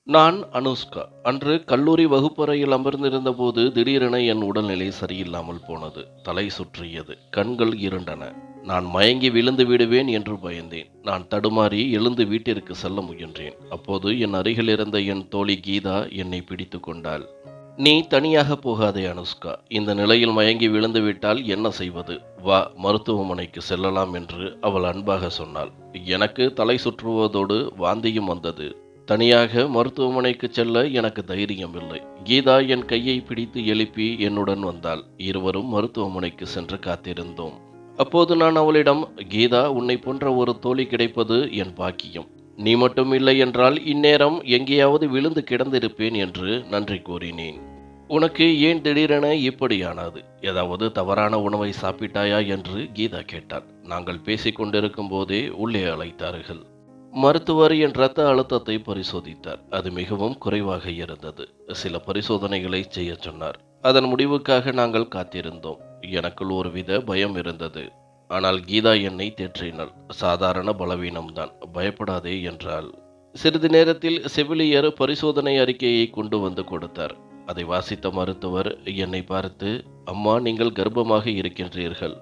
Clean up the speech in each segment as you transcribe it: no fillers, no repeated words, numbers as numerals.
நான் அனுஷ்கா. அன்று கல்லூரி வகுப்பறையில் அமர்ந்திருந்தபோது திடீரென என் உடல்நிலை சரியில்லாமல் போனது. தலை சுற்றியது. கண்கள் இருண்டன. நான் மயங்கி விழுந்து விடுவேன் என்று பயந்தேன். நான் தடுமாறி எழுந்து வீட்டிற்கு செல்ல முயன்றேன். அப்போது என் அருகில் இருந்த என் தோழி கீதா என்னை பிடித்து கொண்டாள். "நீ தனியாக போகாதே அனுஷ்கா. இந்த நிலையில் மயங்கி விழுந்துவிட்டால் என்ன செய்வது? வா, மருத்துவமனைக்கு செல்லலாம்" என்று அவள் அன்பாக சொன்னாள். எனக்கு தலை சுற்றுவதோடு வாந்தியும் வந்தது. தனியாக மருத்துவமனைக்கு செல்ல எனக்கு தைரியம் இல்லை. கீதா என் கையை பிடித்து எழுப்பி என்னுடன் வந்தாள். இருவரும் மருத்துவமனைக்கு சென்று காத்திருந்தோம். அப்போது நான் அவளிடம், "கீதா, உன்னை போன்ற ஒரு தோழி கிடைப்பது என் பாக்கியம். நீ மட்டும் இல்லை என்றால் இந்நேரம் எங்கேயாவது விழுந்து கிடந்திருப்பேன்" என்று நன்றி கூறினேன். "உனக்கு ஏன் திடீரென இப்படியானது? ஏதாவது தவறான உணவை சாப்பிட்டாயா?" என்று கீதா கேட்டாள். நாங்கள் பேசிக் கொண்டிருக்கும் போதே உள்ளே அழைத்தார்கள். மருத்துவர் என் இரத்த அழுத்தத்தை பரிசோதித்தார். அது மிகவும் குறைவாக இருந்தது. சில பரிசோதனைகளை செய்யச் சொன்னார். அதன் முடிவுக்காக நாங்கள் காத்திருந்தோம். எனக்குள் ஒருவித பயம் இருந்தது. ஆனால் கீதா என்னை தேற்றினாள். "சாதாரண பலவீனம்தான், பயப்படாதே" என்றாள். சிறிது நேரத்தில் செவிலியர் பரிசோதனை அறிக்கையை கொண்டு வந்து கொடுத்தார். அதை வாசித்த மருத்துவர் என்னை பார்த்து, "அம்மா, நீங்கள் கர்ப்பமாக இருக்கின்றீர்கள்.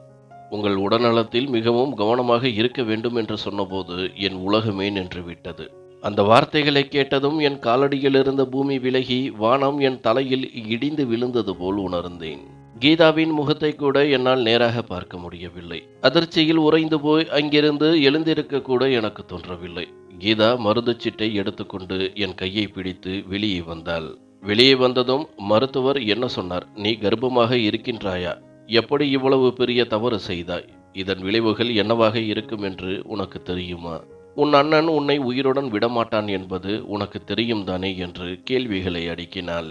உங்கள் உடல்நலத்தில் மிகவும் கவனமாக இருக்க வேண்டும்" என்று சொன்னபோது என் உலகமே நின்றுவிட்டது. அந்த வார்த்தைகளை கேட்டதும் என் காலடியில் இருந்த பூமி விலகி வானம் என் தலையில் இடிந்து விழுந்தது போல் உணர்ந்தேன். கீதாவின் முகத்தை கூட என்னால் நேராக பார்க்க முடியவில்லை. அதிர்ச்சியில் உறைந்து போய் அங்கிருந்து எழுந்திருக்க கூட எனக்கு தோன்றவில்லை. கீதா மருந்துச் சீட்டை எடுத்துக்கொண்டு என் கையை பிடித்து வெளியே வந்தாள். வெளியே வந்ததும் மருத்துவர் என்ன சொன்னார்? "நீ கர்ப்பமாக இருக்கின்றாயா? எப்படி இவ்வளவு பெரிய தவறு செய்தாய்? இதன் விளைவுகள் என்னவாக இருக்கும் என்று உனக்கு தெரியுமா? உன் அண்ணன் உன்னை உயிருடன் விடமாட்டான் என்பது உனக்கு தெரியும் தானே?" என்று கேள்விகளை அடுக்கினாள்.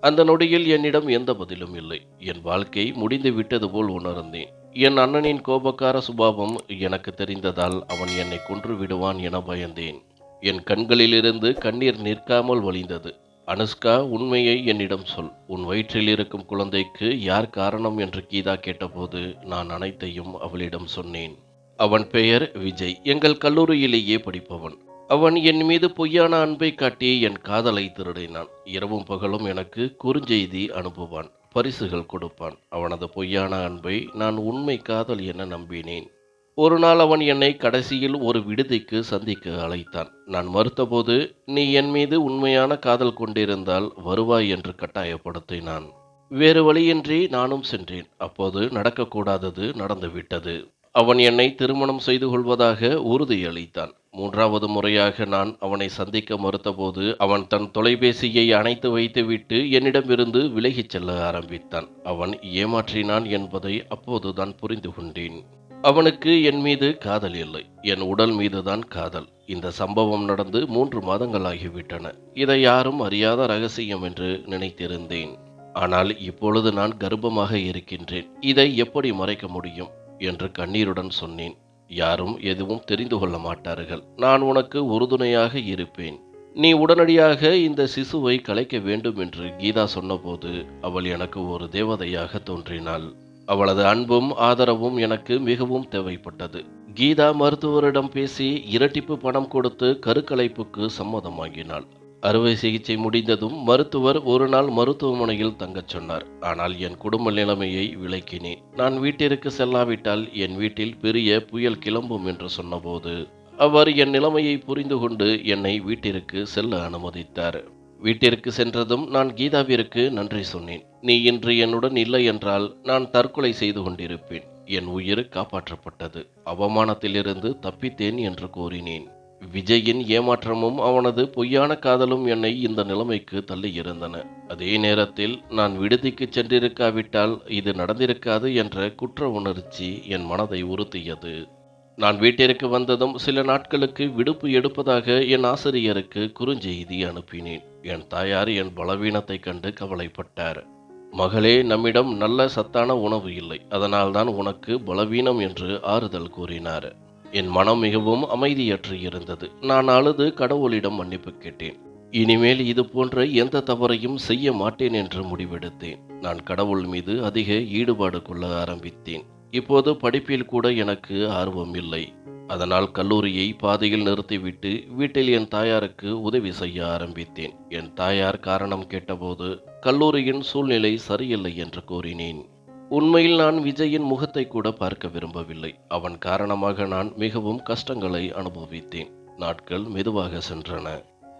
அந்த நொடியில் என்னிடம் எந்த பதிலும் இல்லை. என் வாழ்க்கை முடிந்து விட்டது போல் உணர்ந்தேன். என் அண்ணனின் கோபக்கார சுபாவம் எனக்கு தெரிந்ததால் அவன் என்னை கொன்று விடுவான் என பயந்தேன். என் கண்களிலிருந்து கண்ணீர் நிற்காமல் வழிந்தது. "அனுஷ்கா, உண்மையை என்னிடம் சொல். உன் வயிற்றில் இருக்கும் குழந்தைக்கு யார் காரணம்?" என்று கீதா கேட்டபோது நான் அனைத்தையும் அவளிடம் சொன்னேன். "அவன் பெயர் விஜய். எங்கள் கல்லூரியிலேயே படிப்பவன். அவன் என் மீது பொய்யான அன்பை காட்டி என் காதலை திருடினான். இரவும் பகலும் எனக்கு குறுஞ்செய்தி அனுப்புவான், பரிசுகள் கொடுப்பான். அவனது பொய்யான அன்பை நான் உண்மை காதல் என நம்பினேன். ஒரு நாள் அவன் என்னை கடைசியில் ஒரு விடுதிக்கு சந்திக்க அழைத்தான். நான் மறுத்தபோது, 'நீ என் மீது உண்மையான காதல் கொண்டிருந்தால் வருவாய்' என்று கட்டாயப்படுத்தினான். வேறு வழியின்றி நானும் சென்றேன். அப்போது நடக்கக்கூடாதது நடந்துவிட்டது. அவன் என்னை திருமணம் செய்து கொள்வதாக உறுதியளித்தான். 3வது முறையாக நான் அவனை சந்திக்க மறுத்தபோது அவன் தன் தொலைபேசியை அணைத்து வைத்துவிட்டு என்னிடமிருந்து விலகிச் செல்ல ஆரம்பித்தான். அவன் ஏமாற்றினான் என்பதை அப்போதுதான் புரிந்து கொண்டேன். அவனுக்கு என் மீது காதல் இல்லை, என் உடல் மீதுதான் காதல். இந்த சம்பவம் நடந்து 3 மாதங்கள் ஆகிவிட்டன. இதை யாரும் அறியாத ரகசியம் என்று நினைத்திருந்தேன். ஆனால் இப்பொழுது நான் கர்ப்பமாக இருக்கின்றேன். இதை எப்படி மறைக்க முடியும் என்று கண்ணீருடன் சொன்னேன். "யாரும் எதுவும் தெரிந்து கொள்ள மாட்டார்கள். நான் உனக்கு உறுதுணையாக இருப்பேன். நீ உடனடியாக இந்த சிசுவை கலைக்க வேண்டும்" என்று கீதா சொன்னபோது அவள் எனக்கு ஒரு தேவதையாக தோன்றினாள். அவளது அன்பும் ஆதரவும் எனக்கு மிகவும் தேவைப்பட்டது. கீதா மருத்துவரிடம் பேசி இரட்டிப்பு பணம் கொடுத்து கருக்கலைப்புக்கு சம்மதமாகினாள். அறுவை சிகிச்சை முடிந்ததும் மருத்துவர் ஒரு நாள் மருத்துவமனையில் தங்கச் சொன்னார். ஆனால் என் குடும்ப நிலைமையை விளக்கினேன். நான் வீட்டிற்கு செல்லாவிட்டால் என் வீட்டில் பெரிய புயல் கிளம்பும் என்று சொன்னபோது அவர் என் நிலைமையை புரிந்து கொண்டு என்னை வீட்டிற்கு செல்ல அனுமதித்தார். வீட்டிற்கு சென்றதும் நான் கீதாவிற்கு நன்றி சொன்னேன். "நீ இன்று என்னுடன் இல்லை என்றால் நான் தற்கொலை செய்து கொண்டிருப்பேன். என் உயிர் காப்பாற்றப்பட்டது. அவமானத்திலிருந்து தப்பித்தேன்" என்று கூறினேன். விஜயின் ஏமாற்றமும் அவனது பொய்யான காதலும் என்னை இந்த நிலைமைக்கு தள்ளியிருந்தன. அதே நேரத்தில் நான் விடுதிக்கு சென்றிருக்காவிட்டால் இது நடந்திருக்காது என்ற குற்ற உணர்ச்சி என் மனதை உறுத்தியது. நான் வீட்டிற்கு வந்ததும் சில நாட்களுக்கு விடுப்பு எடுப்பதாக என் ஆசிரியருக்கு குறுஞ்செய்தி அனுப்பினேன். என் தாயார் என் பலவீனத்தை கண்டு கவலைப்பட்டார். "மகளே, நம்மிடம் நல்ல சத்தான உணவு இல்லை. அதனால்தான் உனக்கு பலவீனம்" என்று ஆறுதல் கூறினார். என் மனம் மிகவும் அமைதியற்று இருந்தது. நான் அழுது கடவுளிடம் மன்னிப்பு கேட்டேன். இனிமேல் இது போன்ற எந்த தவறையும் செய்ய மாட்டேன் என்று முடிவெடுத்தேன். நான் கடவுள் மீது அதிக ஈடுபாடு கொள்ள ஆரம்பித்தேன். இப்போது படிப்பில் கூட எனக்கு ஆர்வம் இல்லை. அதனால் கல்லூரியை பாதியில் நிறுத்திவிட்டு வீட்டில் என் தாயாருக்கு உதவி செய்ய ஆரம்பித்தேன். என் தாயார் காரணம் கேட்டபோது கல்லூரியின் சூழ்நிலை சரியில்லை என்று கூறினேன். உண்மையில் நான் விஜயின் முகத்தை கூட பார்க்க விரும்பவில்லை. அவன் காரணமாக நான் மிகவும் கஷ்டங்களை அனுபவித்தேன். நாட்கள் மெதுவாக சென்றன.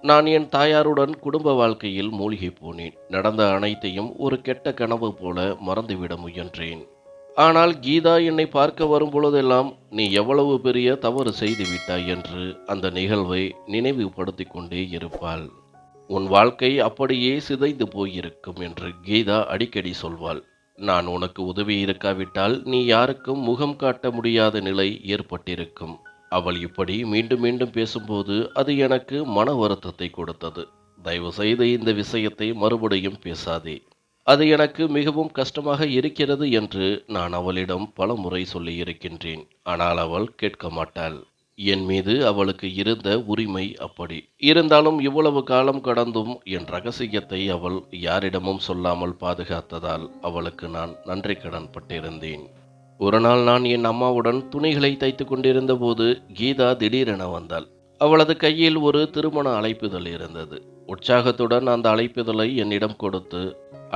நான் என் தாயாருடன் குடும்ப வாழ்க்கையில் மூழ்கி போனேன். நடந்த அனைத்தையும் ஒரு கெட்ட கனவு போல மறந்துவிட முயன்றேன். ஆனால் கீதா என்னை பார்க்க வரும்பொழுதெல்லாம் நீ எவ்வளவு பெரிய தவறு செய்து விட்டாய் என்று அந்த நிகழ்வை நினைவுபடுத்திக் கொண்டே இருப்பாள். உன் வாழ்க்கை அப்படியே சிதைந்து போயிருக்கும் என்று கீதா அடிக்கடி சொல்வாள். நான் உனக்கு உதவி இருக்காவிட்டால் நீ யாருக்கும் முகம் காட்ட முடியாத நிலை ஏற்பட்டிருக்கும். அவள் இப்படி மீண்டும் மீண்டும் பேசும்போது அது எனக்கு மன வருத்தத்தை கொடுத்தது. தயவு செய்து இந்த விஷயத்தை மறுபடியும் பேசாதே. அது எனக்கு மிகவும் கஷ்டமாக இருக்கிறது என்று நான் அவளிடம் பல முறை சொல்லியிருக்கின்றேன். ஆனால் அவள் கேட்க மாட்டாள். என் மீது அவளுக்கு இருந்த உரிமை அப்படி. இருந்தாலும் இவ்வளவு காலம் கடந்தும் என் ரகசியத்தை அவள் யாரிடமும் சொல்லாமல் பாதுகாத்ததால் அவளுக்கு நான் நன்றி கடன் பட்டிருந்தேன். ஒரு நாள் நான் என் அம்மாவுடன் துணிகளை தைத்து கொண்டிருந்த போது கீதா திடீரென வந்தாள். அவளது கையில் ஒரு திருமண அழைப்பிதழ் இருந்தது. உற்சாகத்துடன் அந்த அழைப்பிதழை என்னிடம் கொடுத்து,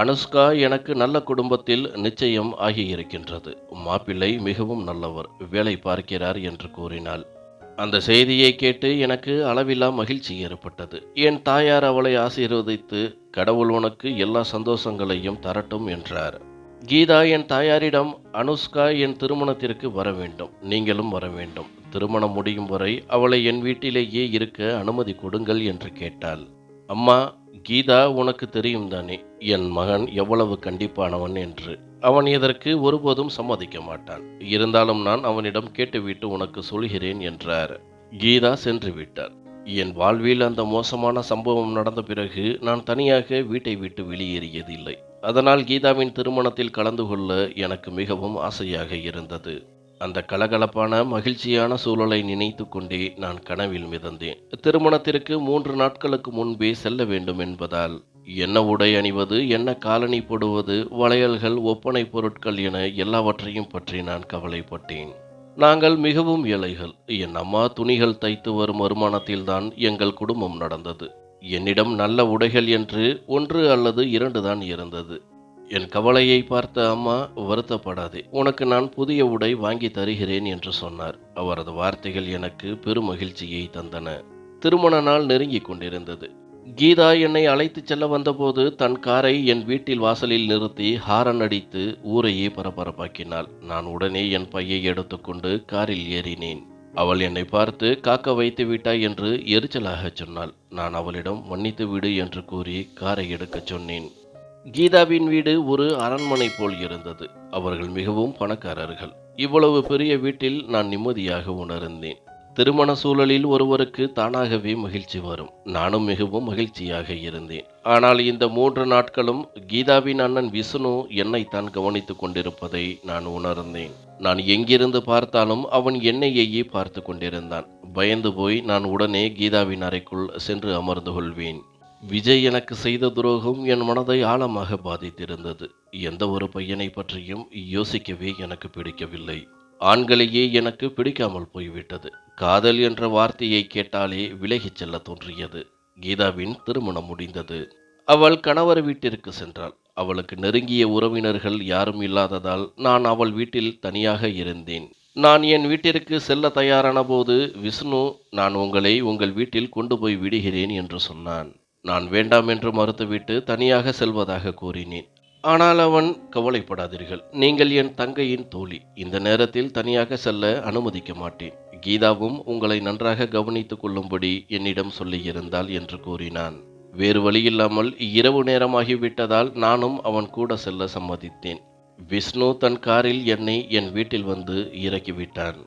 அனுஷ்கா எனக்கு நல்ல குடும்பத்தில் நிச்சயம் ஆகியிருக்கின்றது. மாப்பிள்ளை மிகவும் நல்லவர், வேலை பார்க்கிறார் என்று கூறினாள். அந்த செய்தியை கேட்டு எனக்கு அளவில்லா மகிழ்ச்சி ஏற்பட்டது. என் தாயார் அவளை ஆசீர்வதித்து, கடவுள் உனக்கு எல்லா சந்தோஷங்களையும் தரட்டும் என்றார். கீதா என் தாயாரிடம், அனுஷ்கா என் திருமணத்திற்கு வர வேண்டும், நீங்களும் வர வேண்டும். திருமணம் முடியும் வரை அவளை என் வீட்டிலேயே இருக்க அனுமதி கொடுங்கள் என்று கேட்டாள். அம்மா, கீதா உனக்கு தெரியும் தானே என் மகன் எவ்வளவு கண்டிப்பானவன் என்று. அவன் இதற்கு ஒருபோதும் சம்மதிக்க மாட்டான். இருந்தாலும் நான் அவனிடம் கேட்டுவிட்டு உனக்கு சொல்கிறேன் என்றார். கீதா சென்று விட்டார். என் வாழ்வில் அந்த மோசமான சம்பவம் நடந்த பிறகு நான் தனியாக வீட்டை விட்டு வெளியேறியதில்லை. அதனால் கீதாவின் திருமணத்தில் கலந்து கொள்ள எனக்கு மிகவும் ஆசையாக இருந்தது. அந்த கலகலப்பான மகிழ்ச்சியான சூழலை நினைத்து கொண்டே நான் கனவில் மிதந்தேன். திருமணத்திற்கு 3 நாட்களுக்கு முன்பே செல்ல வேண்டும் என்பதால் என்ன உடை அணிவது, என்ன காலணி போடுவது, வளையல்கள், ஒப்பனை பொருட்கள் என எல்லாவற்றையும் பற்றி நான் கவலைப்பட்டேன். நாங்கள் மிகவும் ஏழைகள். என் அம்மா துணிகள் தைத்து வரும் வருமானத்தில்தான் எங்கள் குடும்பம் நடந்தது. என்னிடம் நல்ல உடைகள் என்று 1 அல்லது 2 தான் இருந்தது. என் கவலையை பார்த்த அம்மா, வருத்தப்படாதே, உனக்கு நான் புதிய உடை வாங்கி தருகிறேன் என்று சொன்னார். அவரது வார்த்தைகள் எனக்கு பெரும் மகிழ்ச்சியை தந்தன. திருமண நாள் நெருங்கிக் கொண்டிருந்தது. கீதா என்னை அழைத்துச் செல்ல வந்தபோது தன் காரை என் வீட்டில் வாசலில் நிறுத்தி ஹாரன் அடித்து ஊரையே பரபரப்பாக்கினாள். நான் உடனே என் பையை எடுத்துக்கொண்டு காரில் ஏறினேன். அவள் என்னை பார்த்து, காக்க வைத்து விட்டாய் என்று எரிச்சலாக சொன்னாள். நான் அவளிடம் மன்னித்து விடு என்று கூறி காரை எடுக்கச் சொன்னேன். கீதாவின் வீடு ஒரு அரண்மனை போல் இருந்தது. அவர்கள் மிகவும் பணக்காரர்கள். இவ்வளவு பெரிய வீட்டில் நான் நிம்மதியாக உணர்ந்தேன். திருமண சூழலில் ஒருவருக்கு தானாகவே மகிழ்ச்சி வரும். நானும் மிகவும் மகிழ்ச்சியாக இருந்தேன். ஆனால் இந்த 3 நாட்களும் கீதாவின் அண்ணன் விஷ்ணு என்னைத்தான் கவனித்துக் கொண்டிருப்பதை நான் உணர்ந்தேன். நான் எங்கிருந்து பார்த்தாலும் அவன் என்னையே பார்த்து கொண்டிருந்தான். பயந்து போய் நான் உடனே கீதாவின் அறைக்குள் சென்று அமர்ந்து கொள்வேன். விஜய் எனக்கு செய்த துரோகம் என் மனதை ஆழமாக பாதித்திருந்தது. எந்த ஒரு பையனை பற்றியும் யோசிக்கவே எனக்கு பிடிக்கவில்லை. ஆண்களையே எனக்கு பிடிக்காமல் போய்விட்டது. காதல் என்ற வார்த்தையை கேட்டாலே விலகிச் செல்ல தோன்றியது. கீதாவின் திருமணம் முடிந்தது. அவள் கணவர் வீட்டிற்கு சென்றாள். அவளுக்கு நெருங்கிய உறவினர்கள் யாரும் இல்லாததால் நான் அவள் வீட்டில் தனியாக இருந்தேன். நான் என் வீட்டிற்கு செல்ல தயாரான போது விஷ்ணு, நான் உங்களை உங்கள் வீட்டில் கொண்டு போய் விடுகிறேன் என்று சொன்னான். நான் வேண்டாம் என்று மறுத்துவிட்டு தனியாக செல்வதாக கூறினேன். ஆனால் அவன், கவலைப்படாதீர்கள், நீங்கள் என் தங்கையின் தோழி, இந்த நேரத்தில் தனியாக செல்ல அனுமதிக்க மாட்டேன். கீதாவும் உங்களை நன்றாக கவனித்துக் கொள்ளும்படி என்னிடம் சொல்லியிருந்தாள் என்று கூறினான். வேறு வழியில்லாமல் இரவு நேரமாகிவிட்டதால் நானும் அவன் கூட செல்ல சம்மதித்தேன். விஷ்ணு தன் காரில் என்னை என் வீட்டில் வந்து இறக்கிவிட்டான்.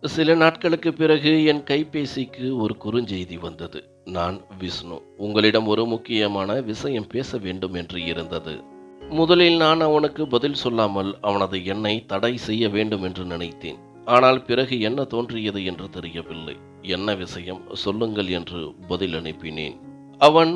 சில நாட்களுக்கு பிறகு என் கைபேசிக்கு ஒரு குறுஞ்செய்தி வந்தது. நான் விஷ்ணு, உங்களிடம் ஒரு முக்கியமான விஷயம் பேச வேண்டும் என்று இருந்தது. முதலில் நான் அவனுக்கு பதில் சொல்லாமல் அவனது எண்ணை தடை செய்ய வேண்டும் என்று நினைத்தேன். ஆனால் பிறகு என்ன தோன்றியது என்று தெரியவில்லை. என்ன விஷயம் சொல்லுங்கள் என்று பதில் அனுப்பினேன். அவன்,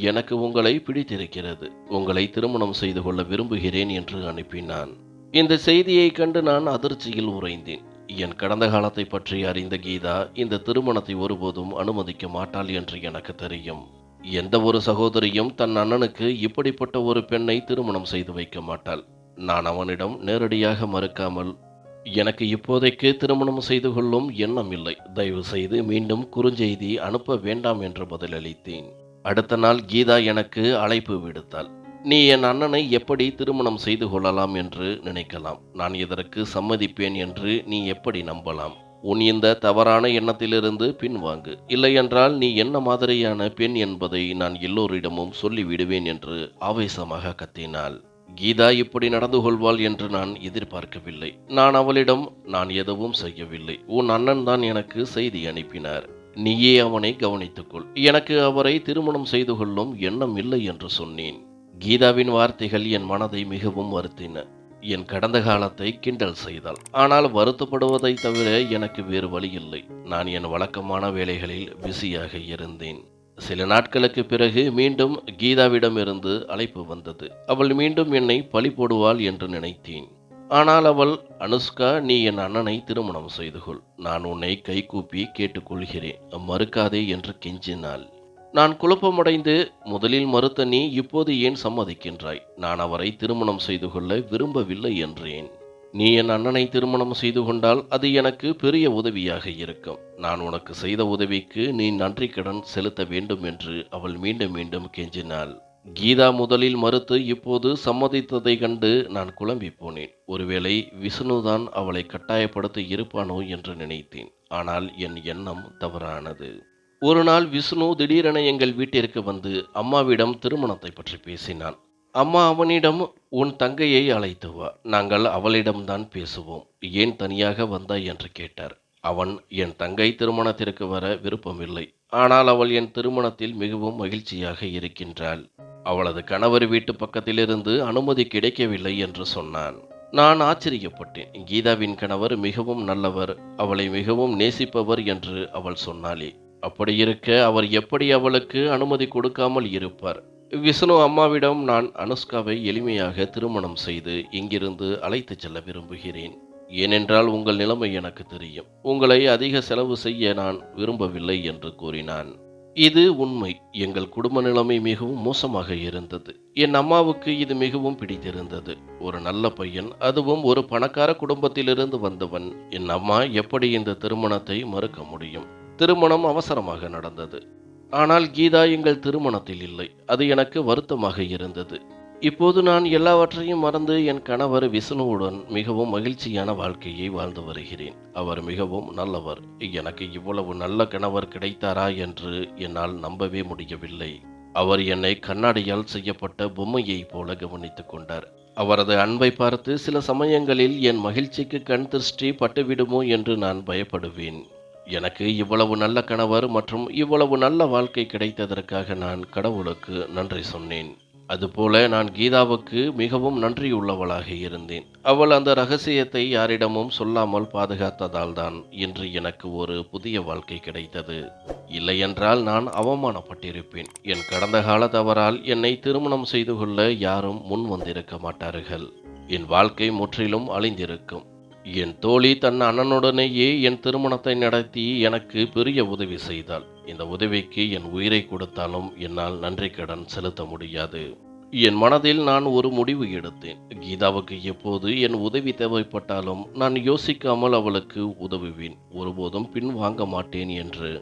எனக்கு உங்களை பிடித்திருக்கிறது, உங்களை திருமணம் செய்து கொள்ள விரும்புகிறேன் என்று அனுப்பினான். இந்த செய்தியை கண்டு நான் அதிர்ச்சியில் உறைந்தேன். என் கடந்த காலத்தை பற்றி அறிந்த கீதா இந்த திருமணத்தை ஒருபோதும் அனுமதிக்க மாட்டாள் என்று எனக்கு தெரியும். எந்த ஒரு சகோதரியும் தன் அண்ணனுக்கு இப்படிப்பட்ட ஒரு பெண்ணை திருமணம் செய்து வைக்க மாட்டாள். நான் அவனிடம் நேரடியாக மறுக்காமல், எனக்கு இப்போதைக்கு திருமணம் செய்து கொள்ளும் எண்ணம் இல்லை, தயவு செய்து மீண்டும் குறுஞ்செய்தி அனுப்ப வேண்டாம் என்று பதிலளித்தேன். அடுத்த நாள் கீதா எனக்கு அழைப்பு விடுத்தாள். நீ என் அண்ணனை எப்படி திருமணம் செய்து கொள்ளலாம் என்று நினைக்கலாம். நான் இதற்கு சம்மதிப்பேன் என்று நீ எப்படி நம்பலாம்? உன் இந்த தவறான எண்ணத்திலிருந்து பின்வாங்கு. இல்லையென்றால் நீ என்ன மாதிரியான பெண் என்பதை நான் எல்லோரிடமும் சொல்லிவிடுவேன் என்று ஆவேசமாக கத்தினாள். கீதா இப்படி நடந்து கொள்வாள் என்று நான் எதிர்பார்க்கவில்லை. நான் அவளிடம், நான் எதுவும் செய்யவில்லை, உன் அண்ணன் தான் எனக்கு செய்தி அனுப்பினார், நீயே அவனை கவனித்துக்கொள், எனக்கு அவரை திருமணம் செய்து கொள்ளும் எண்ணம் இல்லை என்று சொன்னேன். கீதாவின் வார்த்தைகள் என் மனதை மிகவும் வருத்தின. என் கடந்த காலத்தை கிண்டல் செய்தாள். ஆனால் வருத்தப்படுவதை தவிர எனக்கு வேறு வழி இல்லை. நான் என் வழக்கமான வேலைகளில் பிஸியாக இருந்தேன். சில நாட்களுக்கு பிறகு மீண்டும் கீதாவிடமிருந்து அழைப்பு வந்தது. அவள் மீண்டும் என்னை பழி போடுவாள் என்று நினைத்தேன். ஆனால் அவள், அனுஷ்கா, நீ என் அண்ணனை திருமணம் செய்து கொள், நான் உன்னை கைகூப்பி கேட்டுக்கொள்கிறேன், மறுக்காதே என்று கெஞ்சினாள். நான் குழப்பமடைந்து, முதலில் மறுத்த நீ இப்போது ஏன் சம்மதிக்கின்றாய்? நான் அவரை திருமணம் செய்து கொள்ள விரும்பவில்லை என்றேன். நீ என் அண்ணனை திருமணம் செய்து கொண்டால் அது எனக்கு பெரிய உதவியாக இருக்கும். நான் உனக்கு செய்த உதவிக்கு நீ நன்றி கடன் செலுத்த வேண்டும் என்று அவள் மீண்டும் மீண்டும் கெஞ்சினாள். கீதா முதலில் மறுத்து இப்போது சம்மதித்ததை கண்டு நான் குழம்பி போனேன். ஒருவேளை விஷ்ணுதான் அவளை கட்டாயப்படுத்தி இருப்பானோ என்று நினைத்தேன். ஆனால் என் எண்ணம் தவறானது. ஒரு நாள் விஷ்ணு திடீரென எங்கள் வீட்டிற்கு வந்து அம்மாவிடம் திருமணத்தை பற்றி பேசினான். அம்மா அவனிடம், உன் தங்கையை அழைத்து வா, நாங்கள் அவளிடம்தான் பேசுவோம், ஏன் தனியாக வந்தாய் என்று கேட்டார். அவன், என் தங்கை திருமணத்திற்கு வர விருப்பமில்லை, ஆனால் அவள் என் திருமணத்தில் மிகவும் மகிழ்ச்சியாக இருக்கின்றாள், அவளது கணவர் வீட்டு பக்கத்திலிருந்து அனுமதி கிடைக்கவில்லை என்று சொன்னான். நான் ஆச்சரியப்பட்டேன். கீதாவின் கணவர் மிகவும் நல்லவர், அவளை மிகவும் நேசிப்பவர் என்று அவள் சொன்னாளே. அப்படியிருக்க அவர் எப்படி அவளுக்கு அனுமதி கொடுக்காமல் இருப்பார்? விஷ்ணு அம்மாவிடம், நான் அனுஷ்காவை எளிமையாக திருமணம் செய்து இங்கிருந்து அழைத்துச் செல்ல விரும்புகிறேன். ஏனென்றால் உங்கள் நிலைமை எனக்கு தெரியும். உங்களை அதிக செலவு செய்ய நான் விரும்பவில்லை என்று கூறினான். இது உண்மை. எங்கள் குடும்ப நிலைமை மிகவும் மோசமாக இருந்தது. என் அம்மாவுக்கு இது மிகவும் பிடித்திருந்தது. ஒரு நல்ல பையன், அதுவும் ஒரு பணக்கார குடும்பத்திலிருந்து வந்தவன். என் அம்மா எப்படி இந்த திருமணத்தை மறுக்க முடியும்? திருமணம் அவசரமாக நடந்தது. ஆனால் கீதா எங்கள் திருமணத்தில் இல்லை. அது எனக்கு வருத்தமாக இருந்தது. இப்போது நான் எல்லாவற்றையும் மறந்து என் கணவர் விஷ்ணுவுடன் மிகவும் மகிழ்ச்சியான வாழ்க்கையை வாழ்ந்து வருகிறேன். அவர் மிகவும் நல்லவர். எனக்கு இவ்வளவு நல்ல கணவர் கிடைத்தாரா என்று என்னால் நம்பவே முடியவில்லை. அவர் என்னை கண்ணாடியால் செய்யப்பட்ட பொம்மையை போல கவனித்துக் கொண்டார். அவரது அன்பை பார்த்து சில சமயங்களில் என் மகிழ்ச்சிக்கு கண் திருஷ்டி பட்டுவிடுமோ என்று நான் பயப்படுவேன். எனக்கு இவ்வளவு நல்ல கணவர் மற்றும் இவ்வளவு நல்ல வாழ்க்கை கிடைத்ததற்காக நான் கடவுளுக்கு நன்றி சொன்னேன். அதுபோல நான் கீதாவுக்கு மிகவும் நன்றியுள்ளவளாக இருந்தேன். அவள் அந்த ரகசியத்தை யாரிடமும் சொல்லாமல் பாதுகாத்ததால் தான் இன்று எனக்கு ஒரு புதிய வாழ்க்கை கிடைத்தது. இல்லையென்றால் நான் அவமானப்பட்டிருப்பேன். என் கடந்த கால தவறால் என்னை திருமணம் செய்து கொள்ள யாரும் முன் வந்திருக்க மாட்டார்கள். என் வாழ்க்கை முற்றிலும் அழிந்திருக்கும். என் தோழி தன் அண்ணனுடனேயே என் திருமணத்தை நடத்தி எனக்கு பெரிய உதவி செய்தாள். இந்த உதவிக்கு என் உயிரை கொடுத்தாலும் என்னால் நன்றி கடன் செலுத்த முடியாது. என் மனதில் நான் ஒரு முடிவு எடுத்தேன். கீதாவுக்கு எப்போது என் உதவி தேவைப்பட்டாலும் நான் யோசிக்காமல் அவளுக்கு உதவுவேன், ஒருபோதும் பின்வாங்க மாட்டேன் என்று.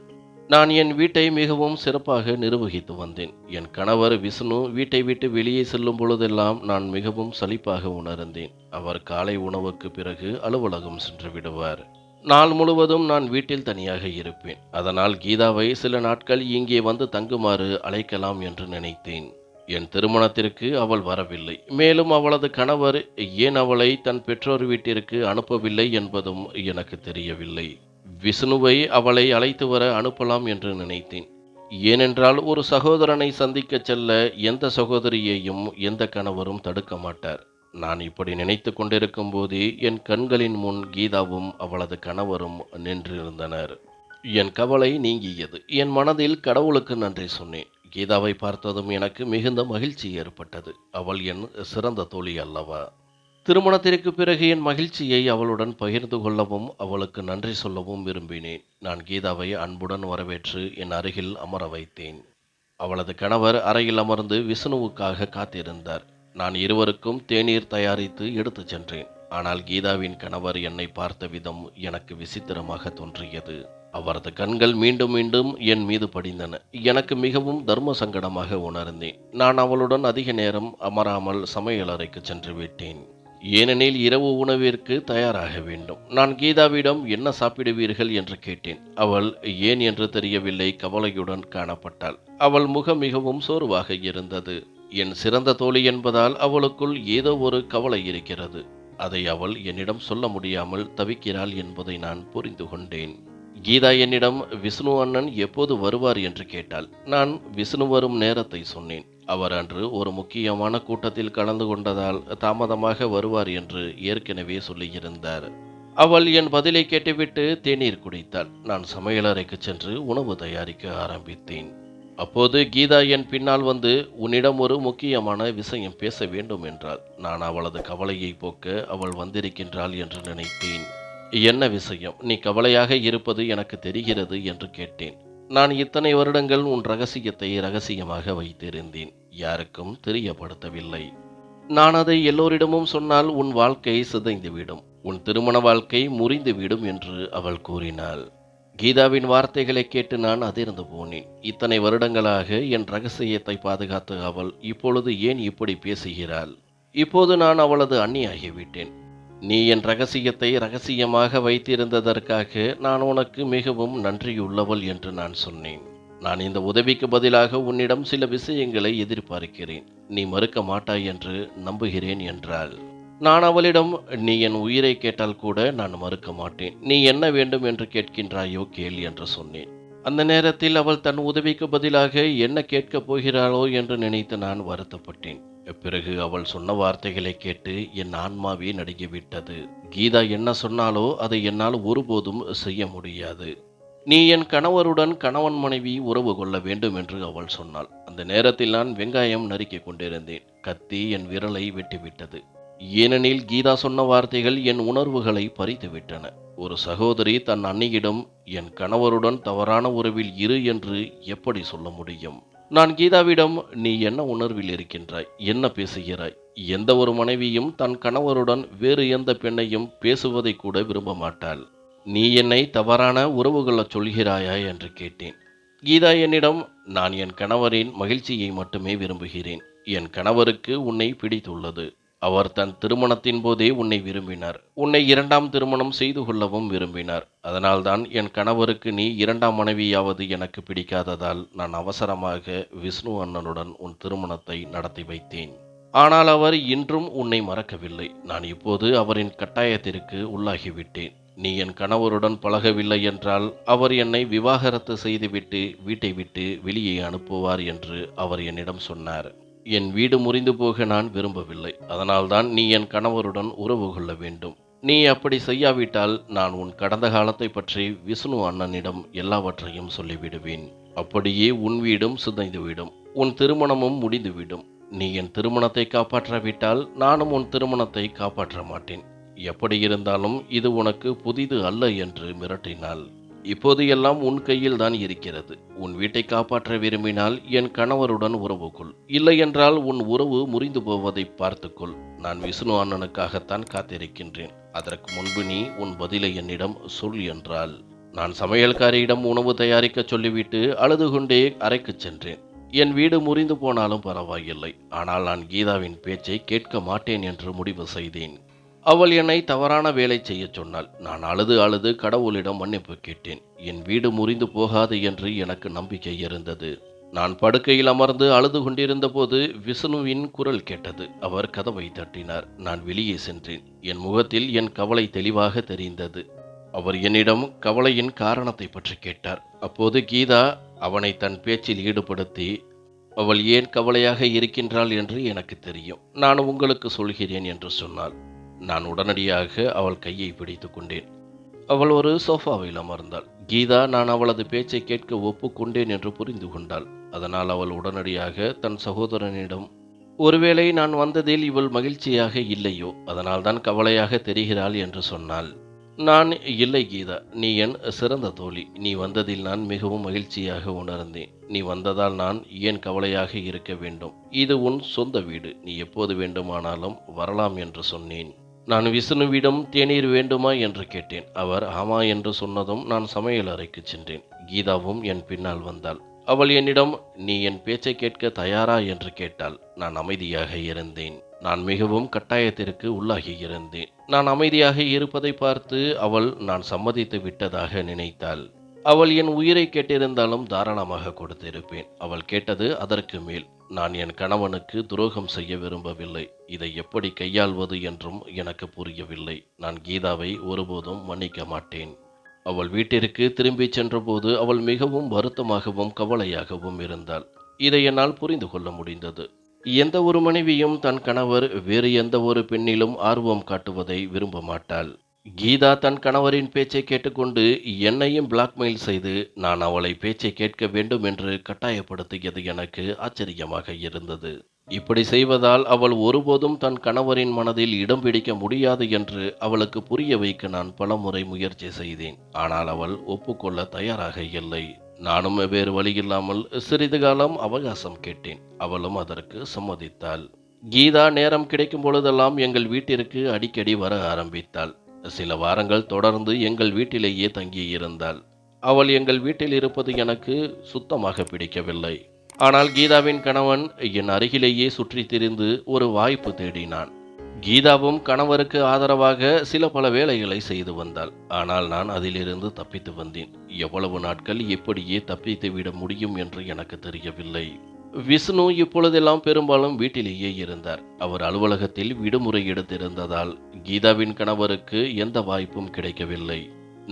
நான் என் வீட்டை மிகவும் சிறப்பாக நிர்வகித்து வந்தேன். என் கணவர் விஷ்ணு வீட்டை விட்டு வெளியே செல்லும் பொழுதெல்லாம் நான் மிகவும் சலிப்பாக உணர்ந்தேன். அவர் காலை உணவுக்கு பிறகு அலுவலகம் சென்று விடுவார். நாள் முழுவதும் நான் வீட்டில் தனியாக இருப்பேன். அதனால் கீதாவை சில நாட்கள் இங்கே வந்து தங்குமாறு அழைக்கலாம் என்று நினைத்தேன். என் திருமணத்திற்கு அவள் வரவில்லை. மேலும் அவளது கணவர் ஏன் அவளை தன் பெற்றோர் வீட்டிற்கு அனுப்பவில்லை என்பதும் எனக்கு தெரியவில்லை. விஷ்ணுவை அவளை அழைத்து வர அனுப்பலாம் என்று நினைத்தேன். ஏனென்றால் ஒரு சகோதரனை சந்திக்க செல்ல எந்த சகோதரியையும் எந்த கணவரும் தடுக்க மாட்டார். நான் இப்படி நினைத்து கொண்டிருக்கும் போதே என் கண்களின் முன் கீதாவும் அவளது கணவரும் நின்றிருந்தனர். என் கவலை நீங்கியது. என் மனதில் கடவுளுக்கு நன்றி சொன்னேன். கீதாவை பார்த்ததும் எனக்கு மிகுந்த மகிழ்ச்சி ஏற்பட்டது. அவள் என் சிறந்த தோழி அல்லவா? திருமணத்திற்கு பிறகு என் மகிழ்ச்சியை அவளுடன் பகிர்ந்து கொள்ளவும் அவளுக்கு நன்றி சொல்லவும் விரும்பினேன். நான் கீதாவை அன்புடன் வரவேற்று என் அருகில் அமர வைத்தேன். அவளது கணவர் அறையில் அமர்ந்து விஷ்ணுவுக்காக காத்திருந்தார். நான் இருவருக்கும் தேநீர் தயாரித்து எடுத்துச் சென்றேன். ஆனால் கீதாவின் கணவர் என்னை பார்த்த விதம் எனக்கு விசித்திரமாக தோன்றியது. அவரது கண்கள் மீண்டும் மீண்டும் என் மீது படிந்தன. எனக்கு மிகவும் தர்ம சங்கடமாக உணர்ந்தேன். நான் அவளுடன் அதிக நேரம் அமராமல் சமையலறைக்கு சென்று விட்டேன். ஏனெனில் இரவு உணவிற்கு தயாராக வேண்டும். நான் கீதாவிடம் என்ன சாப்பிடுவீர்கள் என்று கேட்டேன். அவள் ஏன் என்று தெரியவில்லை, கவலையுடன் காணப்பட்டாள். அவள் முகம் மிகவும் சோர்வாக இருந்தது. என் சிறந்த தோழி என்பதால் அவளுக்குள் ஏதோ ஒரு கவலை இருக்கிறது. அதை அவள் என்னிடம் சொல்ல முடியாமல் தவிக்கிறாள் என்பதை நான் புரிந்து கொண்டேன். கீதா என்னிடம் விஷ்ணு அண்ணன் எப்போது வருவார் என்று கேட்டாள். நான் விஷ்ணு வரும் நேரத்தை சொன்னேன். அவர் அன்று ஒரு முக்கியமான கூட்டத்தில் கலந்து கொண்டதால் தாமதமாக வருவார் என்று ஏற்கனவே சொல்லியிருந்தார். அவள் என் பதிலை கேட்டுவிட்டு தேநீர் குடித்தாள். நான் சமையலறைக்கு சென்று உணவு தயாரிக்க ஆரம்பித்தேன். அப்போது கீதா என் பின்னால் வந்து உன்னிடம் ஒரு முக்கியமான விஷயம் பேச வேண்டும் என்றாள். நான் அவளது கவலையை போக்க அவள் வந்திருக்கின்றாள் என்று நினைத்தேன். என்ன விஷயம்? நீ கவலையாக இருப்பது எனக்கு தெரிகிறது என்று கேட்டேன். நான் இத்தனை வருடங்கள் உன் ரகசியத்தை ரகசியமாக வைத்திருந்தேன். யாருக்கும் தெரியப்படுத்தவில்லை. நான் அதை எல்லோரிடமும் சொன்னால் உன் வாழ்க்கை சிதைந்துவிடும், உன் திருமண வாழ்க்கை முறிந்துவிடும் என்று அவள் கூறினாள். கீதாவின் வார்த்தைகளை கேட்டு நான் அதிர்ந்து போனேன். இத்தனை வருடங்களாக என் ரகசியத்தை பாதுகாத்த அவள் இப்பொழுது ஏன் இப்படி பேசுகிறாள்? இப்போது நான் அவளது அண்ணியாகிவிட்டேன். நீ என் ரகசியத்தை ரகசியமாக வைத்திருந்ததற்காக நான் உனக்கு மிகவும் நன்றியுள்ளவள் என்று நான் சொன்னேன். நான் இந்த உதவிக்கு பதிலாக உன்னிடம் சில விஷயங்களை எதிர்பார்க்கிறேன். நீ மறுக்க மாட்டாய் என்று நம்புகிறேன் என்றாள். நான் அவளிடம், நீ என் உயிரை கேட்டால் கூட நான் மறுக்க மாட்டேன். நீ என்ன வேண்டும் என்று கேட்கின்றாயோ கேள் என்று சொன்னேன். அந்த நேரத்தில் அவள் தன் உதவிக்கு பதிலாக என்ன கேட்கப் போகிறாளோ என்று நினைத்து நான் வருத்தப்பட்டேன். பிறகு அவள் சொன்ன வார்த்தைகளை கேட்டு என் ஆன்மாவே நடுங்கிவிட்டது. கீதா என்ன சொன்னாலோ அதை என்னால் ஒருபோதும் செய்ய முடியாது. நீ என் கணவருடன் கணவன் மனைவி உறவு கொள்ள வேண்டும் என்று அவள் சொன்னாள். அந்த நேரத்தில் நான் வெங்காயம் நறுக்கிக் கொண்டிருந்தேன். கத்தி என் விரலை வெட்டிவிட்டது. ஏனெனில் கீதா சொன்ன வார்த்தைகள் என் உணர்வுகளை பறித்துவிட்டன. ஒரு சகோதரி தன் அன்னியிடம் என் கணவருடன் தவறான உறவில் இரு என்று எப்படி சொல்ல முடியும்? நான் கீதாவிடம், நீ என்ன உணர்வில் இருக்கின்றாய்? என்ன பேசுகிறாய்? எந்த ஒரு மனைவியும் தன் கணவருடன் வேறு எந்த பெண்ணையும் பேசுவதை கூட விரும்ப மாட்டாள். நீ என்னை தவறான உறவு கொள்ளச் சொல்கிறாயா என்று கேட்டேன். கீதா என்னிடம், நான் என் கணவரின் மகிழ்ச்சியை மட்டுமே விரும்புகிறேன். என் கணவருக்கு உன்னை பிடித்துள்ளது. அவர் தன் திருமணத்தின் போதே உன்னை விரும்பினார். உன்னை இரண்டாம் திருமணம் செய்து கொள்ளவும் விரும்பினார். அதனால்தான் என் கணவருக்கு நீ இரண்டாம் மனைவியாவது எனக்கு பிடிக்காததால் நான் அவசரமாக விஷ்ணு அண்ணனுடன் உன் திருமணத்தை நடத்தி வைத்தேன். ஆனால் அவர் இன்றும் உன்னை மறக்கவில்லை. நான் இப்போது அவரின் கட்டாயத்திற்கு உள்ளாகிவிட்டேன். நீ என் கணவருடன் பழகவில்லை என்றால் அவர் என்னை விவாகரத்து செய்துவிட்டு வீட்டை விட்டு வெளியே அனுப்புவார் என்று அவர் என்னிடம் சொன்னார். என் வீடு முறிந்து போக நான் விரும்பவில்லை. அதனால்தான் நீ என் கணவருடன் உறவு கொள்ள வேண்டும். நீ அப்படி செய்யாவிட்டால் நான் உன் கடந்த காலத்தை பற்றி விஷ்ணு அண்ணனிடம் எல்லாவற்றையும் சொல்லிவிடுவேன். அப்படியே உன் வீடும் சிதைந்துவிடும், உன் திருமணமும் முடிந்துவிடும். நீ என் திருமணத்தை காப்பாற்றாவிட்டால் நானும் உன் திருமணத்தை காப்பாற்ற மாட்டேன். எப்படி இருந்தாலும் இது உனக்கு புதிது அல்ல என்று மிரட்டினாள். இப்போது எல்லாம் உன் கையில் தான் இருக்கிறது. உன் வீட்டை காப்பாற்ற விரும்பினால் என் கணவருடன் உறவு கொள். இல்லை என்றால் உன் உறவு முறிந்து போவதை பார்த்துக்கொள். நான் விஷ்ணு அண்ணனுக்காகத்தான் காத்திருக்கின்றேன். அதற்கு முன்பு நீ உன் பதிலை என்னிடம் சொல் என்றாள். நான் சமையல்காரியிடம் உணவு தயாரிக்க சொல்லிவிட்டு அழுது கொண்டே அறைக்கு சென்றேன். என் வீடு முறிந்து போனாலும் பரவாயில்லை, ஆனால் நான் கீதாவின் பேச்சை கேட்க மாட்டேன் என்று முடிவு செய்தேன். அவள் என்னை தவறான வேலை செய்ய சொன்னாள். நான் அழுது அழுது கடவுளிடம் மன்னிப்பு கேட்டேன். என் வீடு முறிந்து போகாது என்று எனக்கு நம்பிக்கை இருந்தது. நான் படுக்கையில் அமர்ந்து அழுது கொண்டிருந்த போது விஷ்ணுவின் குரல் கேட்டது. அவர் கதவை தட்டினார். நான் வெளியே சென்றேன். என் முகத்தில் என் கவலை தெளிவாக தெரிந்தது. அவர் என்னிடம் கவலையின் காரணத்தை பற்றி கேட்டார். அப்போது கீதா அவனை தன் பேச்சில் ஈடுபடுத்தி, அவள் ஏன் கவலையாக இருக்கின்றாள் என்று எனக்கு தெரியும், நான் உங்களுக்கு சொல்கிறேன் என்று சொன்னாள். நான் உடனடியாக அவள் கையை பிடித்து கொண்டேன். அவள் ஒரு சோஃபாவில் அமர்ந்தாள். கீதா நான் அவளது பேச்சை கேட்க ஒப்புக்கொண்டேன் என்று புரிந்து கொண்டாள். அதனால் அவள் உடனடியாக தன் சகோதரனிடம், ஒருவேளை நான் வந்ததில் இவள் மகிழ்ச்சியாக இல்லையோ, அதனால்தான் கவலையாக தெரிகிறாள் என்று சொன்னாள். நான், இல்லை கீதா, நீ என் சிறந்த தோழி. நீ வந்ததில் நான் மிகவும் மகிழ்ச்சியாக உணர்ந்தேன். நீ வந்ததால் நான் ஏன் கவலையாக இருக்க வேண்டும்? இது உன் சொந்த வீடு. நீ எப்போது வேண்டுமானாலும் வரலாம் என்று சொன்னேன். நான் விஷ்ணுவிடம் தேநீர் வேண்டுமா என்று கேட்டேன். அவர் ஆமா என்று சொன்னதும் நான் சமையல் அறைக்கு சென்றேன். கீதாவும் என் பின்னால் வந்தாள். அவள் என்னிடம், நீ என் பேச்சை கேட்க தயாரா என்று கேட்டாள். நான் அமைதியாக இருந்தேன். நான் மிகவும் கட்டாயத்திற்கு உள்ளாகி இருந்தேன். நான் அமைதியாக இருப்பதை பார்த்து அவள் நான் சம்மதித்து விட்டதாக நினைத்தாள். அவள் என் உயிரை கேட்டிருந்தாலும் தாராளமாக கொடுத்திருப்பேன். அவள் கேட்டது அதற்கு மேல். நான் என் கணவனுக்கு துரோகம் செய்ய விரும்பவில்லை. இதை எப்படி கையாள்வது என்றும் எனக்கு புரியவில்லை. நான் கீதாவை ஒருபோதும் மன்னிக்க மாட்டேன். அவள் வீட்டிற்கு திரும்பிச் சென்றபோது அவள் மிகவும் வருத்தமாகவும் கவலையாகவும் இருந்தாள். இதை என்னால் புரிந்து கொள்ள முடிந்தது. எந்த ஒரு மனைவியும் தன் கணவர் வேறு எந்த ஒரு பெண்ணிலும் ஆர்வம் காட்டுவதை விரும்ப மாட்டாள். கீதா தன் கணவரின் பேச்சை கேட்டுக்கொண்டு என்னையும் பிளாக்மெயில் செய்து நான் அவளை பேச்சை கேட்க வேண்டும் என்று கட்டாயப்படுத்தியது எனக்கு ஆச்சரியமாக இருந்தது. இப்படி செய்வதால் அவள் ஒருபோதும் தன் கணவரின் மனதில் இடம் பிடிக்க முடியாது என்று அவளுக்கு புரிய வைக்க நான் பலமுறை முயற்சி செய்தேன். ஆனால் அவள் ஒப்புக்கொள்ள தயாராக இல்லை. நானும் வேறு வழியில்லாமல் சிறிது காலம் அவகாசம் கேட்டேன். அவளும் அதற்கு சம்மதித்தாள். கீதா நேரம் கிடைக்கும் பொழுதெல்லாம் எங்கள் வீட்டிற்கு அடிக்கடி வர ஆரம்பித்தாள். சில வாரங்கள் தொடர்ந்து எங்கள் வீட்டிலேயே தங்கியிருந்தாள். அவள் எங்கள் வீட்டில் இருப்பது எனக்கு சுத்தமாக பிடிக்கவில்லை. ஆனால் கீதாவின் கணவன் என் அருகிலேயே சுற்றி திரிந்து ஒரு வாய்ப்பு தேடினான். கீதாவும் கணவருக்கு ஆதரவாக சில பல வேலைகளை செய்து வந்தாள். ஆனால் நான் அதிலிருந்து தப்பித்து வந்தேன். எவ்வளவு நாட்கள் இப்படியே தப்பித்து விட முடியும் என்று எனக்கு தெரியவில்லை. விஷ்ணு இப்பொழுதெல்லாம் பெரும்பாலும் வீட்டிலேயே இருந்தார். அவர் அலுவலகத்தில் விடுமுறை எடுத்திருந்ததால் கீதாவின் கணவருக்கு எந்த வாய்ப்பும் கிடைக்கவில்லை.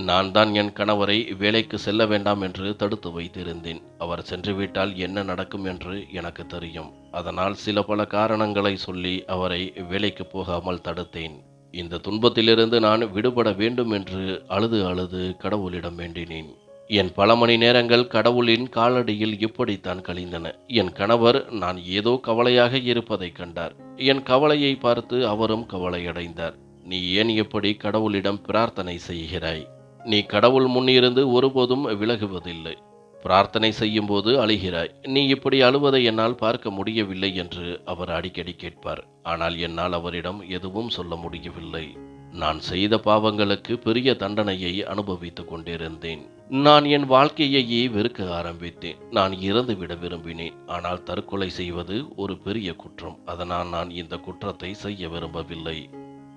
நான் தான் என் கணவரை வேலைக்கு செல்ல வேண்டாம் என்று தடுத்து வைத்திருந்தேன். அவர் சென்றுவிட்டால் என்ன நடக்கும் என்று எனக்கு தெரியும். அதனால் சில பல காரணங்களை சொல்லி அவரை வேலைக்கு போகாமல் தடுத்தேன். இந்த துன்பத்திலிருந்து நான் விடுபட வேண்டும் என்று அழுது அழுது கடவுளிடம் வேண்டினேன். என் பல மணி நேரங்கள் கடவுளின் காலடியில் இப்படித்தான் கழிந்தன. என் கணவர் நான் ஏதோ கவலையாக இருப்பதை கண்டார். என் கவலையை பார்த்து அவரும் கவலையடைந்தார். நீ ஏன் இப்படி கடவுளிடம் பிரார்த்தனை செய்கிறாய்? நீ கடவுள் முன்னிருந்து ஒருபோதும் விலகுவதில்லை. பிரார்த்தனை செய்யும் போது அழுகிறாய். நீ இப்படி அழுவதை என்னால் பார்க்க முடியவில்லை என்று அவர் அடிக்கடி கேட்பார். ஆனால் என்னால் அவரிடம் எதுவும் சொல்ல முடியவில்லை. நான் செய்த பாவங்களுக்கு பெரிய தண்டனையை அனுபவித்துக் கொண்டிருந்தேன். நான் என் வாழ்க்கையையே வெறுக்க ஆரம்பித்தேன். நான் இறந்துவிட விரும்பினேன். ஆனால் தற்கொலை செய்வது ஒரு பெரிய குற்றம். அதனால் நான் இந்த குற்றத்தை செய்ய விரும்பவில்லை.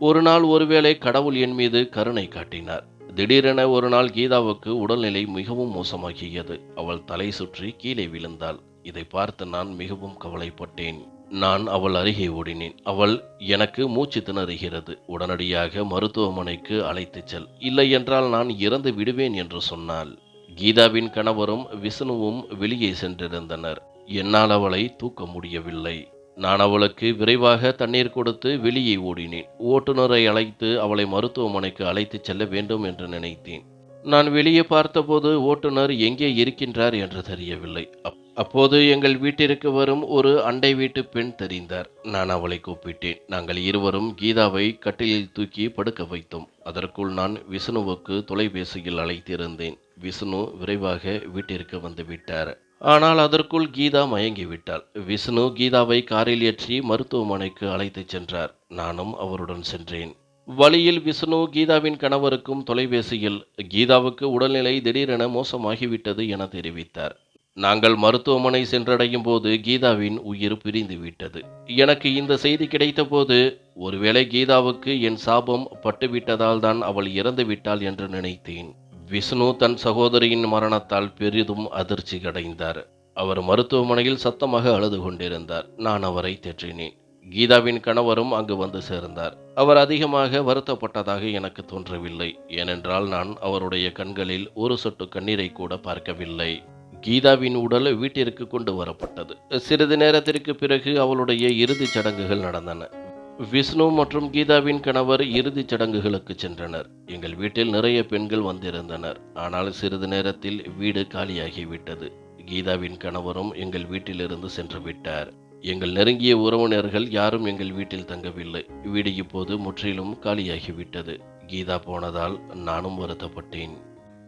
ஒரு நாள் ஒருவேளை கடவுள் என் மீது கருணை காட்டினார். திடீரென ஒரு நாள் கீதாவுக்கு உடல்நிலை மிகவும் மோசமாகியது. அவள் தலை சுற்றி கீழே விழுந்தாள். இதை பார்த்து நான் மிகவும் கவலைப்பட்டேன். நான் அவள் அருகே ஓடினேன். அவள், எனக்கு மூச்சு திணறுகிறது, உடனடியாக மருத்துவமனைக்கு அழைத்துச் செல், இல்லை என்றால் நான் இறந்து விடுவேன் என்று சொன்னாள். கீதாவின் கணவரும் விஷ்ணுவும் வெளியே சென்றிருந்தனர். என்னால் அவளை தூக்க முடியவில்லை. நான் அவளுக்கு விரைவாக தண்ணீர் கொடுத்து வெளியே ஓடினேன். ஓட்டுநரை அழைத்து அவளை மருத்துவமனைக்கு அழைத்துச் செல்ல வேண்டும் என்று நினைத்தேன். நான் வெளியே பார்த்தபோது ஓட்டுநர் எங்கே இருக்கின்றார் என்று தெரியவில்லை. அப்போது எங்கள் வீட்டிற்கு வரும் ஒரு அண்டை வீட்டு பெண் தெரிந்தார். நான் அவளை கூப்பிட்டேன். நாங்கள் இருவரும் கீதாவை கட்டிலில் தூக்கி படுக்க வைத்தோம். அதற்குள் நான் விஷ்ணுவுக்கு தொலைபேசியில் அழைத்திருந்தேன். விஷ்ணு விரைவாக வீட்டிற்கு வந்து விட்டார். ஆனால் அதற்குள் கீதா மயங்கிவிட்டாள். விஷ்ணு கீதாவை காரில் ஏற்றி மருத்துவமனைக்கு அழைத்துச் சென்றார். நானும் அவருடன் சென்றேன். வழியில் விஷ்ணு கீதாவின் கணவருக்கும் தொலைபேசியில் கீதாவுக்கு உடல்நிலை திடீரென மோசமாகிவிட்டது என தெரிவித்தார். நாங்கள் மருத்துவமனை சென்றடையும் போது கீதாவின் உயிர் பிரிந்து விட்டது. எனக்கு இந்த செய்தி கிடைத்தபோது ஒருவேளை கீதாவுக்கு என் சாபம் பட்டுவிட்டதால் தான் அவள் இறந்து விட்டாள் என்று நினைத்தேன். விஷ்ணு தன் சகோதரியின் மரணத்தால் பெரிதும் அதிர்ச்சி அடைந்தார். அவர் மருத்துவமனையில் சத்தமாக அழுது கொண்டிருந்தார். நான் அவரை தேற்றினேன். கீதாவின் கணவரும் அங்கு வந்து சேர்ந்தார். அவர் அதிகமாக வருத்தப்பட்டதாக எனக்கு தோன்றவில்லை. ஏனென்றால் நான் அவருடைய கண்களில் ஒரு சொட்டு கண்ணீரை கூட பார்க்கவில்லை. கீதாவின் உடல் வீட்டிற்கு கொண்டு வரப்பட்டது. சிறிது நேரத்திற்கு பிறகு அவளுடைய இறுதிச் சடங்குகள் நடந்தன. விஷ்ணு மற்றும் கீதாவின் கணவர் இறுதிச் சடங்குகளுக்கு சென்றனர். எங்கள் வீட்டில் நிறைய பெண்கள் வந்திருந்தனர். ஆனால் சிறிது நேரத்தில் வீடு காலியாகிவிட்டது. கீதாவின் கணவரும் எங்கள் வீட்டிலிருந்து சென்று விட்டார். எங்கள் நெருங்கிய உறவினர்கள் யாரும் எங்கள் வீட்டில் தங்கவில்லை. வீடு இப்போது முற்றிலும் காலியாகிவிட்டது. கீதா போனதால் நானும் வருத்தப்பட்டேன்.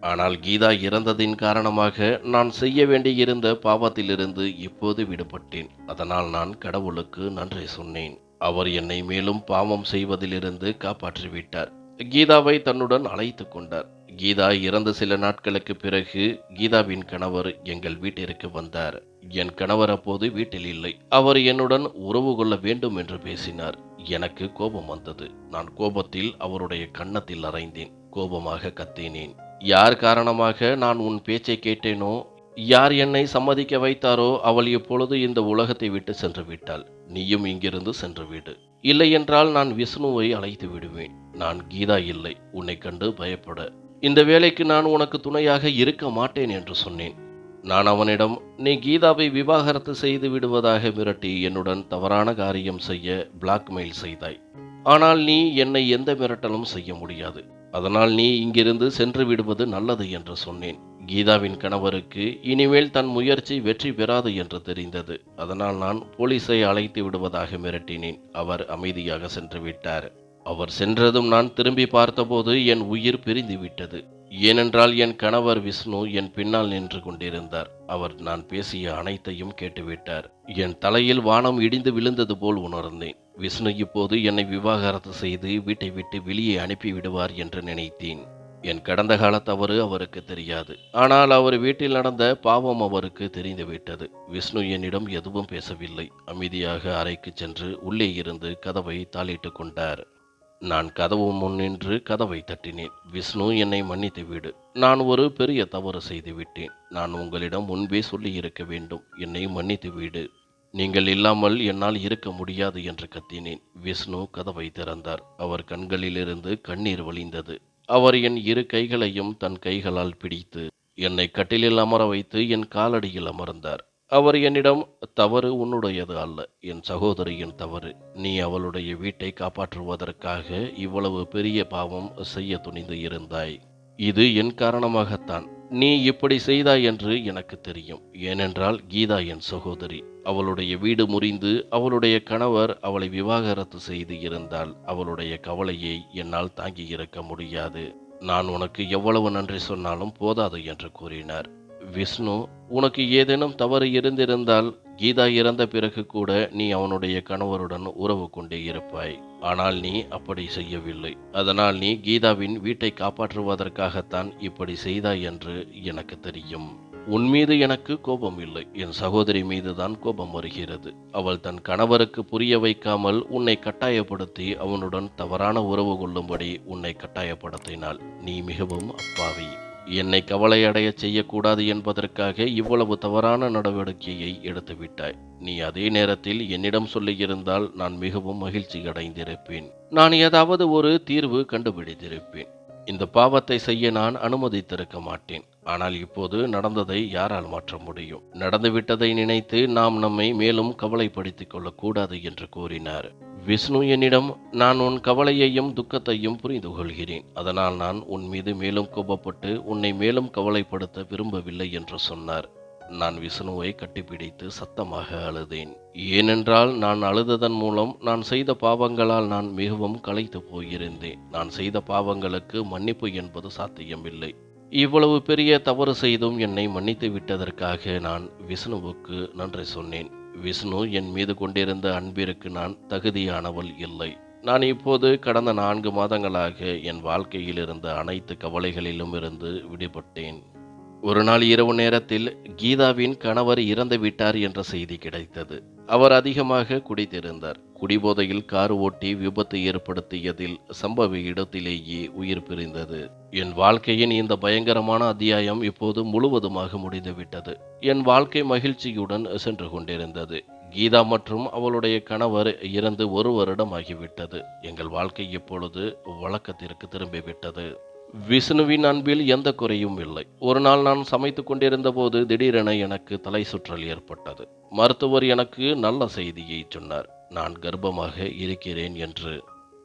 ஆனால் கீதா இறந்ததின் காரணமாக நான் செய்ய வேண்டியிருந்த பாவத்திலிருந்து இப்போது விடுபட்டேன். அதனால் நான் கடவுளுக்கு நன்றி சொன்னேன். அவர் என்னை மேலும் பாவம் செய்வதிலிருந்து காப்பாற்றிவிட்டார். கீதாவை தன்னுடன் அழைத்து கொண்டார். கீதா இறந்த சில நாட்களுக்கு பிறகு கீதாவின் கணவர் எங்கள் வீட்டிற்கு வந்தார். என் கணவர் அப்போது வீட்டில் இல்லை. அவர் என்னுடன் உறவு கொள்ள வேண்டும் என்று பேசினார். எனக்கு கோபம் வந்தது. நான் கோபத்தில் அவருடைய கன்னத்தில் அறைந்தேன். கோபமாக கத்தினேன். யார் காரணமாக நான் உன் பேச்சை கேட்டேனோ, யார் என்னை சம்மதிக்க வைத்தாரோ அவள் இப்பொழுது இந்த உலகத்தை விட்டு சென்று விட்டாள். நீயும் இங்கிருந்து சென்று விடு. இல்லையென்றால் நான் விஷ்ணுவை அழைத்து விடுவேன். நான் கீதா இல்லை, உன்னை கண்டு பயப்பட. இந்த வேலைக்கு நான் உனக்கு துணையாக இருக்க மாட்டேன் என்று சொன்னேன். நான் அவனிடம், நீ கீதாவை விவாகரத்து செய்து விடுவதாக மிரட்டி என்னுடன் தவறான காரியம் செய்ய பிளாக்மெயில் செய்தாய். ஆனால் நீ என்னை எந்த மிரட்டலும் செய்ய முடியாது. அதனால் நீ இங்கிருந்து சென்று விடுவது நல்லது என்று சொன்னேன். கீதாவின் கணவருக்கு இனிமேல் தன் முயற்சி வெற்றி பெறாது என்று தெரிந்தது. அதனால் நான் போலீஸை அழைத்து விடுவதாக மிரட்டினேன். அவர் அமைதியாக சென்று விட்டார். அவர் சென்றதும் நான் திரும்பி பார்த்தபோது என் உயிர் பிரிந்து விட்டது. ஏனென்றால் என் கணவர் விஷ்ணு என் பின்னால் நின்று கொண்டிருந்தார். அவர் நான் பேசிய அனைத்தையும் கேட்டுவிட்டார். என் தலையில் வானம் இடிந்து விழுந்தது போல் உணர்ந்தேன். விஷ்ணு இப்போது என்னை விவாகரத்து செய்து வீட்டை விட்டு வெளியே அனுப்பி விடுவார் என்று நினைத்தேன். என் கடந்த கால தவறு அவருக்கு தெரியாது. ஆனால் அவர் வீட்டில் நடந்த பாவம் அவருக்கு தெரிந்துவிட்டது. விஷ்ணு என்னிடம் எதுவும் பேசவில்லை. அமைதியாக அறைக்கு சென்று உள்ளே இருந்து கதவை தாளிட்டு கொண்டார். நான் கதவு முன் நின்று கதவை தட்டினேன். விஷ்ணு, என்னை மன்னித்து விடு. நான் ஒரு பெரிய தவறு செய்து விட்டேன். நான் உங்களிடம் முன்பே சொல்லி இருக்க வேண்டும். என்னை மன்னித்து விடு. நீங்கள் இல்லாமல் என்னால் இருக்க முடியாது என்று கத்தினேன். விஷ்ணு கதவை திறந்தார். அவர் கண்களிலிருந்து கண்ணீர் வழிந்தது. அவர் என் இரு கைகளையும் தன் கைகளால் பிடித்து என்னை கட்டிலில் அமர வைத்து என் காலடியில் அமர்ந்தார். அவர் என்னிடம், தவறு உன்னுடையது அல்ல, என் சகோதரியின் தவறு. நீ அவளுடைய வீட்டை காப்பாற்றுவதற்காக இவ்வளவு பெரிய பாவம் செய்ய துணிந்து இருந்தாய். இது என் காரணமாகத்தான் நீ இப்படி செய்தாய் என்று எனக்கு தெரியும். ஏனென்றால் கீதா என் சகோதரி. அவளுடைய வீடு முறிந்து அவளுடைய கணவர் அவளை விவாகரத்து செய்து இருந்தால் அவளுடைய கவலையை என்னால் தாங்கி இருக்க முடியாது. நான் உனக்கு எவ்வளவு நன்றி சொன்னாலும் போதாது என்று கூறினார். விஷ்ணு, உனக்கு ஏதேனும் தவறு இருந்திருந்தால் கீதா இறந்த பிறகு கூட நீ அவனுடைய கணவருடன் உறவு கொண்டே இருப்பாய். ஆனால் நீ அப்படி செய்யவில்லை. அதனால் நீ கீதாவின் வீட்டை காப்பாற்றுவதற்காகத்தான் இப்படி செய்தாய் என்று எனக்கு தெரியும். உன் மீது எனக்கு கோபம் இல்லை. என் சகோதரி மீதுதான் கோபம் வருகிறது. அவள் தன் கணவருக்கு புரிய வைக்காமல் உன்னை கட்டாயப்படுத்தி அவனுடன் தவறான உறவு கொள்ளும்படி உன்னை கட்டாயப்படுத்தினாள். நீ மிகவும் அப்பாவி. என்னை கவலையடைய செய்யக்கூடாது என்பதற்காக இவ்வளவு தவறான நடவடிக்கையை எடுத்துவிட்டாய். நீ அதே நேரத்தில் என்னிடம் சொல்லியிருந்தால் நான் மிகவும் மகிழ்ச்சி அடைந்திருப்பேன். நான் ஏதாவது ஒரு தீர்வு கண்டுபிடித்திருப்பேன். இந்த பாவத்தை செய்ய நான் அனுமதித்திருக்க மாட்டேன். ஆனால் இப்போது நடந்ததை யாரால் மாற்ற முடியும்? நடந்துவிட்டதை நினைத்து நாம் நம்மை மேலும் கவலைப்படுத்திக் கொள்ளக்கூடாது என்று கூறினார். விஷ்ணு என்னிடம், நான் உன் கவலையையும் துக்கத்தையும் புரிந்து கொள்கிறேன். அதனால் நான் உன் மீது மேலும் கோபப்பட்டு உன்னை மேலும் கவலைப்படுத்த விரும்பவில்லை என்று சொன்னார். நான் விஷ்ணுவை கட்டிப்பிடித்து சத்தமாக அழுதேன். ஏனென்றால் நான் அழுததன் மூலம் நான் செய்த பாவங்களால் நான் மிகவும் களைத்து போயிருந்தேன். நான் செய்த பாவங்களுக்கு மன்னிப்பு என்பது சாத்தியமில்லை. இவ்வளவு பெரிய தவறு செய்தும் என்னை மன்னித்து விட்டதற்காக நான் விஷ்ணுவுக்கு நன்றி சொன்னேன். விஷ்ணு என் மீது கொண்டிருந்த அன்பிற்கு நான் தகுதியானவள் இல்லை. நான் இப்போது கடந்த 4 மாதங்களாக என் வாழ்க்கையில் இருந்த அனைத்து கவலைகளிலும் இருந்து விடுபட்டேன். ஒரு நாள் இரவு நேரத்தில் கீதாவின் கணவர் இறந்து விட்டார் என்ற செய்தி கிடைத்தது. அவர் அதிகமாக குடித்திருந்தார். குடிபோதையில் கார் ஓட்டி விபத்து ஏற்படுத்தியதில் சம்பவ இடத்திலேயே உயிர் பிரிந்தது. என் வாழ்க்கையின் இந்த பயங்கரமான அத்தியாயம் இப்போது முழுவதுமாக முடிந்துவிட்டது. என் வாழ்க்கை மகிழ்ச்சியுடன் சென்று கொண்டிருந்தது. கீதா மற்றும் அவளுடைய கணவர் இறந்து 1 வருடம் ஆகிவிட்டது. எங்கள் வாழ்க்கை இப்பொழுது வழக்கத்திற்கு திரும்பிவிட்டது. விஷ்ணுவின் அன்பில் எந்த குறையும் இல்லை. ஒரு நாள் நான் சமைத்து கொண்டிருந்த போது திடீரென எனக்கு தலை சுற்றல் ஏற்பட்டது. மருத்துவர் எனக்கு நல்ல செய்தியை சொன்னார். நான் கர்ப்பமாக இருக்கிறேன் என்று.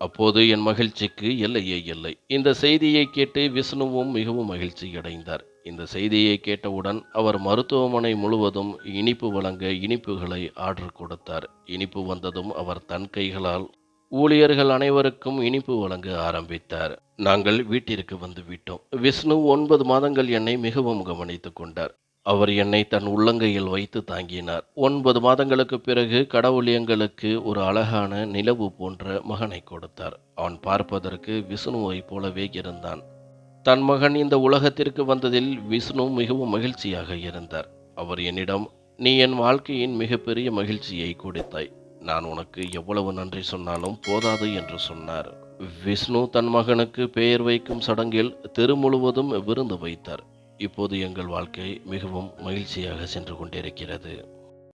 அப்போது என் மகிழ்ச்சிக்கு எல்லையே இல்லை. இந்த செய்தியை கேட்டு விஷ்ணுவும் மிகவும் மகிழ்ச்சி அடைந்தார். இந்த செய்தியை கேட்டவுடன் அவர் மருத்துவமனை முழுவதும் இனிப்பு வழங்க இனிப்புகளை ஆர்டர் கொடுத்தார். இனிப்பு வந்ததும் அவர் தன் கைகளால் ஊழியர்கள் அனைவருக்கும் இனிப்பு வழங்க ஆரம்பித்தார். நாங்கள் வீட்டிற்கு வந்து விட்டோம். விஷ்ணு 9 மாதங்கள் என்னை மிகவும் கவனித்துக் கொண்டார். அவர் என்னை தன் உள்ளங்கையில் வைத்து தாங்கினார். 9 மாதங்களுக்கு பிறகு கடவுள் எங்களுக்கு ஒரு அழகான நிலவு போன்ற மகனை கொடுத்தார். அவன் பார்ப்பதற்கு விஷ்ணுவைப் போலவே இருந்தான். தன் மகன் இந்த உலகத்திற்கு வந்ததில் விஷ்ணு மிகவும் மகிழ்ச்சியாக இருந்தார். அவர் என்னிடம், நீ என் வாழ்க்கையின் மிகப்பெரிய மகிழ்ச்சியை கொடுத்தாய். நான் உனக்கு எவ்வளவு நன்றி சொன்னாலும் போதாது என்று சொன்னார். விஷ்ணு தன் மகனுக்கு பெயர் வைக்கும் சடங்கில் தெரு முழுவதும் விருந்து வைத்தார். இப்போது எங்கள் வாழ்க்கை மிகவும் மகிழ்ச்சியாக சென்று கொண்டிருக்கிறது.